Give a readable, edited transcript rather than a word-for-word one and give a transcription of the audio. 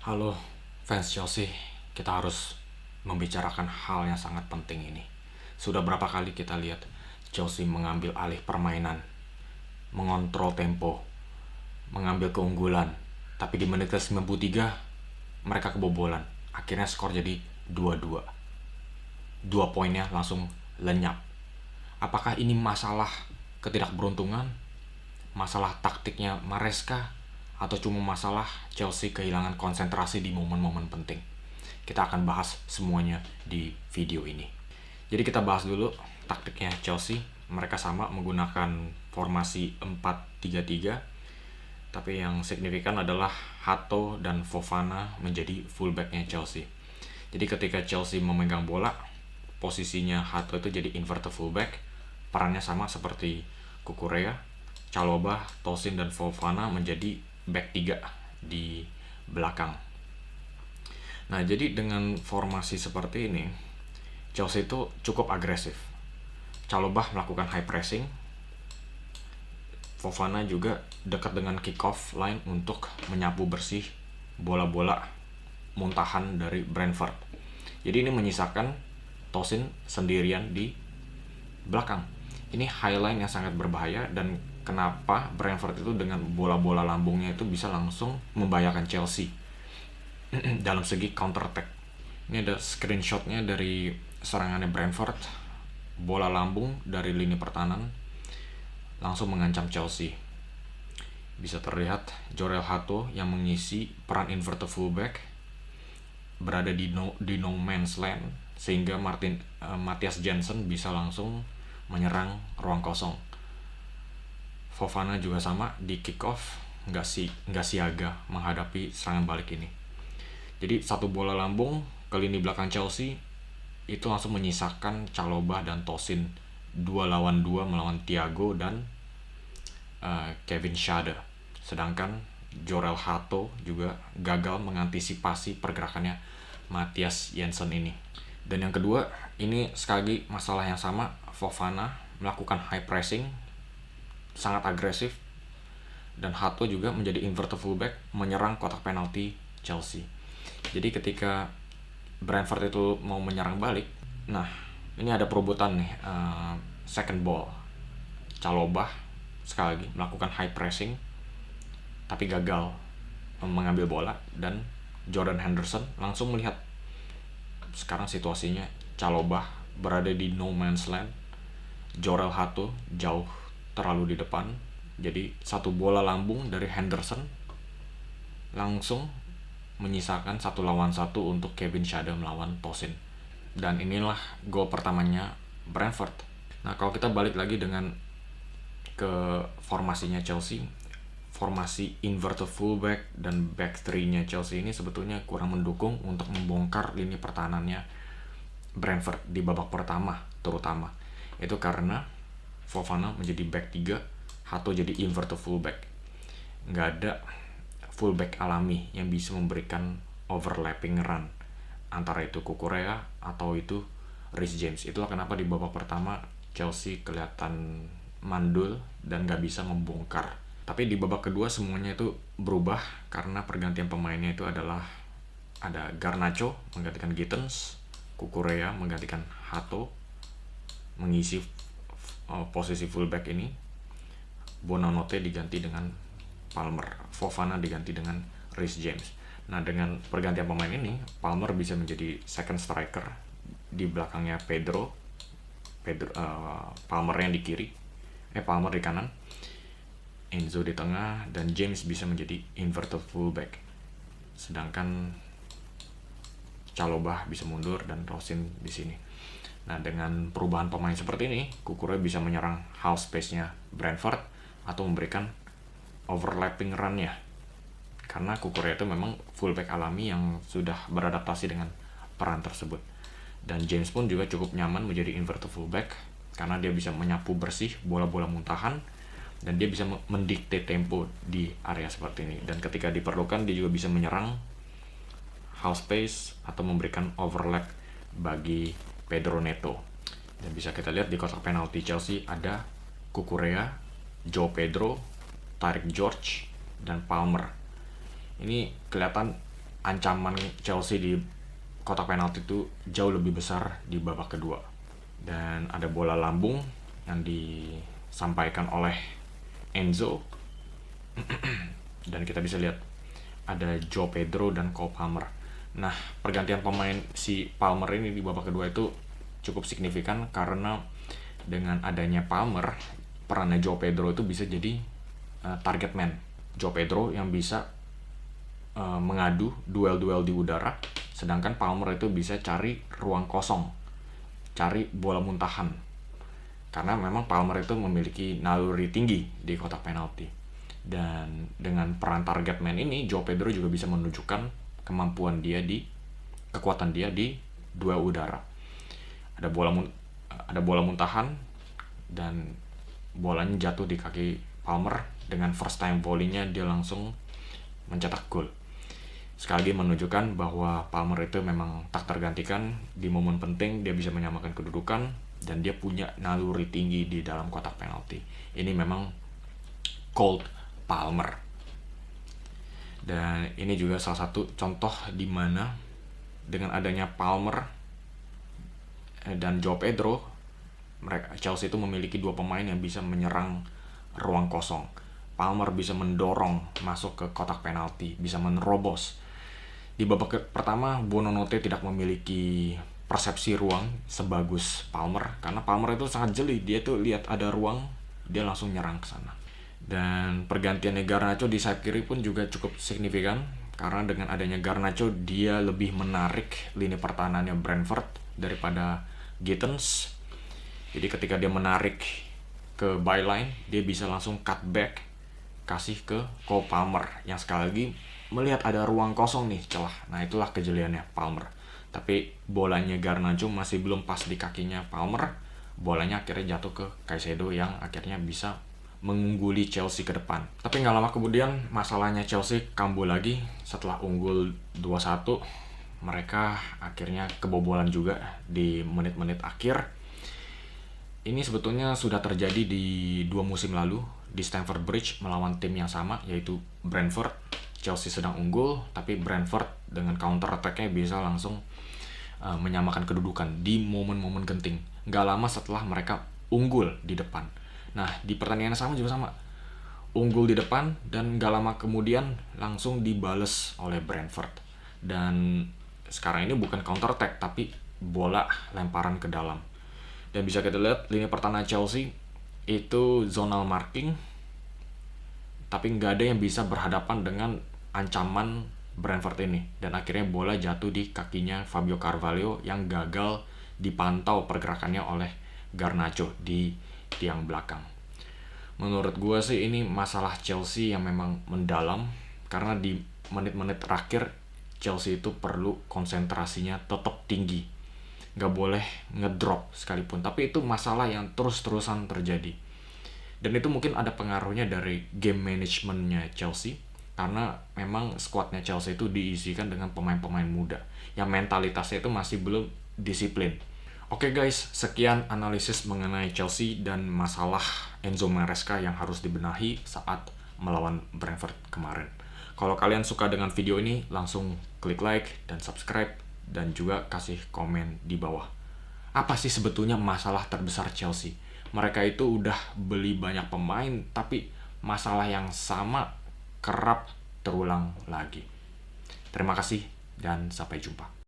Halo fans Chelsea, kita harus membicarakan hal yang sangat penting ini. Sudah berapa kali kita lihat Chelsea mengambil alih permainan, mengontrol tempo, mengambil keunggulan. Tapi di menit ke-93 mereka kebobolan. Akhirnya skor jadi 2-2. Dua poinnya langsung lenyap. Apakah ini masalah ketidakberuntungan? Masalah taktiknya Maresca? Atau cuma masalah Chelsea kehilangan konsentrasi di momen-momen penting? Kita akan bahas semuanya di video ini. Jadi kita bahas dulu taktiknya Chelsea. Mereka sama menggunakan formasi 4-3-3. Tapi yang signifikan adalah Hato dan Fofana menjadi fullbacknya Chelsea. Jadi ketika Chelsea memegang bola, posisinya Hato itu jadi inverted fullback. Perannya sama seperti Cucurella, Chalobah, Tosin, dan Fofana menjadi back 3 di belakang. Nah, jadi dengan formasi seperti ini, Chelsea itu cukup agresif. Chalobah melakukan high pressing. Fofana juga dekat dengan kick off line untuk menyapu bersih bola-bola muntahan dari Brentford. Jadi ini menyisakan Tosin sendirian di belakang. Ini highline yang sangat berbahaya, dan kenapa Brentford itu dengan bola-bola lambungnya itu bisa langsung membahayakan Chelsea dalam segi counter attack. Ini ada screenshotnya dari serangannya Brentford. Bola lambung dari lini pertahanan langsung mengancam Chelsea. Bisa terlihat Jorel Hato yang mengisi peran inverted fullback berada di no man's land, sehingga Matthias Jensen bisa langsung menyerang ruang kosong. Fofana juga sama di kick off, nggak siaga menghadapi serangan balik ini. Jadi satu bola lambung ke lini belakang Chelsea itu langsung menyisakan Chalobah dan Tosin 2 lawan 2 melawan Thiago dan Kevin Schade. Sedangkan Jorel Hato juga gagal mengantisipasi pergerakannya Matthias Jensen ini. Dan yang kedua, ini sekali lagi masalah yang sama. Fofana melakukan high pressing sangat agresif, dan Hato juga menjadi inverted fullback menyerang kotak penalti Chelsea. Jadi ketika Brentford itu mau menyerang balik, nah ini ada perebutan nih, second ball. Chalobah sekali lagi melakukan high pressing tapi gagal mengambil bola, dan Jordan Henderson langsung melihat sekarang situasinya Chalobah berada di no man's land, Jorel Hato jauh terlalu di depan. Jadi satu bola lambung dari Henderson langsung menyisakan 1 lawan 1 untuk Kevin Schade melawan Tosin. Dan inilah gol pertamanya Brentford. Nah, kalau kita balik lagi dengan ke formasinya Chelsea, formasi inverted fullback dan back 3-nya Chelsea ini sebetulnya kurang mendukung untuk membongkar lini pertahanannya Brentford di babak pertama terutama. Itu karena Fofana menjadi back 3, Hato jadi inverted fullback. Nggak ada fullback alami yang bisa memberikan overlapping run, antara itu Cucurella atau itu Reece James. Itulah kenapa di babak pertama Chelsea kelihatan mandul dan nggak bisa membongkar. Tapi di babak kedua semuanya itu berubah karena pergantian pemainnya itu adalah ada Garnacho menggantikan Gittens, Cucurella menggantikan Hato mengisi posisi fullback ini, Buonanotte diganti dengan Palmer, Fofana diganti dengan Reece James. Nah, dengan pergantian pemain ini, Palmer bisa menjadi second striker di belakangnya Palmer yang di kiri, Palmer di kanan, Enzo di tengah, dan James bisa menjadi inverted fullback. Sedangkan Chalobah bisa mundur dan Tosin di sini. Nah, dengan perubahan pemain seperti ini, Cucurella bisa menyerang half space-nya Brentford atau memberikan overlapping run-nya. Karena Cucurella itu memang fullback alami yang sudah beradaptasi dengan peran tersebut. Dan James pun juga cukup nyaman menjadi inverted fullback karena dia bisa menyapu bersih bola-bola muntahan, dan dia bisa mendikte tempo di area seperti ini. Dan ketika diperlukan, dia juga bisa menyerang half space atau memberikan overlap bagi Pedro Neto. Dan bisa kita lihat di kotak penalti Chelsea ada Cucurella, Joe Pedro, Tariq George, dan Palmer. Ini kelihatan ancaman Chelsea di kotak penalti itu jauh lebih besar di babak kedua. Dan ada bola lambung yang disampaikan oleh Enzo. Dan kita bisa lihat ada Joe Pedro dan Cole Palmer. Nah, pergantian pemain si Palmer ini di babak kedua itu cukup signifikan karena dengan adanya Palmer, perannya Joe Pedro itu bisa jadi target man. Joe Pedro yang bisa mengadu duel-duel di udara, sedangkan Palmer itu bisa cari ruang kosong, cari bola muntahan. Karena memang Palmer itu memiliki naluri tinggi di kotak penalti. Dan dengan peran target man ini, Joe Pedro juga bisa menunjukkan kekuatan dia di duel udara. Ada bola muntahan dan bolanya jatuh di kaki Palmer. Dengan first time volley-nya dia langsung mencetak gol. Sekali lagi menunjukkan bahwa Palmer itu memang tak tergantikan. Di momen penting dia bisa menyamakan kedudukan dan dia punya naluri tinggi di dalam kotak penalti. Ini memang Cole Palmer. Dan ini juga salah satu contoh di mana dengan adanya Palmer dan Joe Pedro, Chelsea itu memiliki dua pemain yang bisa menyerang ruang kosong. Palmer bisa mendorong masuk ke kotak penalti, bisa menerobos. Di babak pertama, Buonanotte tidak memiliki persepsi ruang sebagus Palmer, karena Palmer itu sangat jeli. Dia tuh lihat ada ruang, dia langsung nyerang ke sana. Dan pergantiannya Garnacho di sayap kiri pun juga cukup signifikan, karena dengan adanya Garnacho dia lebih menarik lini pertahanannya Brentford daripada Gittens. Jadi ketika dia menarik ke byline, dia bisa langsung cut back, kasih ke Cole Palmer yang sekali lagi melihat ada ruang kosong nih, celah. Nah, itulah kejeliannya Palmer. Tapi bolanya Garnacho masih belum pas di kakinya Palmer. Bolanya akhirnya jatuh ke Caicedo yang akhirnya bisa mengungguli Chelsea ke depan. Tapi nggak lama kemudian masalahnya Chelsea kambuh lagi. Setelah unggul 2-1, mereka akhirnya kebobolan juga di menit-menit akhir. Ini sebetulnya sudah terjadi di 2 musim lalu di Stamford Bridge melawan tim yang sama, yaitu Brentford. Chelsea sedang unggul, tapi Brentford dengan counter attack-nya bisa langsung menyamakan kedudukan di momen-momen genting. Gak lama setelah mereka unggul di depan. Nah, di pertandingan yang sama juga sama. Unggul di depan dan gak lama kemudian langsung dibales oleh Brentford. Dan sekarang ini bukan counter attack, tapi bola lemparan ke dalam. Dan bisa kita lihat lini pertahanan Chelsea itu zonal marking, tapi nggak ada yang bisa berhadapan dengan ancaman Brentford ini. Dan akhirnya bola jatuh di kakinya Fabio Carvalho yang gagal dipantau pergerakannya oleh Garnacho di tiang belakang. Menurut gue sih ini masalah Chelsea yang memang mendalam, karena di menit-menit terakhir Chelsea itu perlu konsentrasinya tetap tinggi, nggak boleh ngedrop sekalipun. Tapi itu masalah yang terus-terusan terjadi, dan itu mungkin ada pengaruhnya dari game managementnya Chelsea, karena memang skuadnya Chelsea itu diisikan dengan pemain-pemain muda yang mentalitasnya itu masih belum disiplin. Oke guys, sekian analisis mengenai Chelsea dan masalah Enzo Maresca yang harus dibenahi saat melawan Brentford kemarin. Kalau kalian suka dengan video ini, langsung klik like dan subscribe, dan juga kasih komen di bawah. Apa sih sebetulnya masalah terbesar Chelsea? Mereka itu udah beli banyak pemain, tapi masalah yang sama kerap terulang lagi. Terima kasih dan sampai jumpa.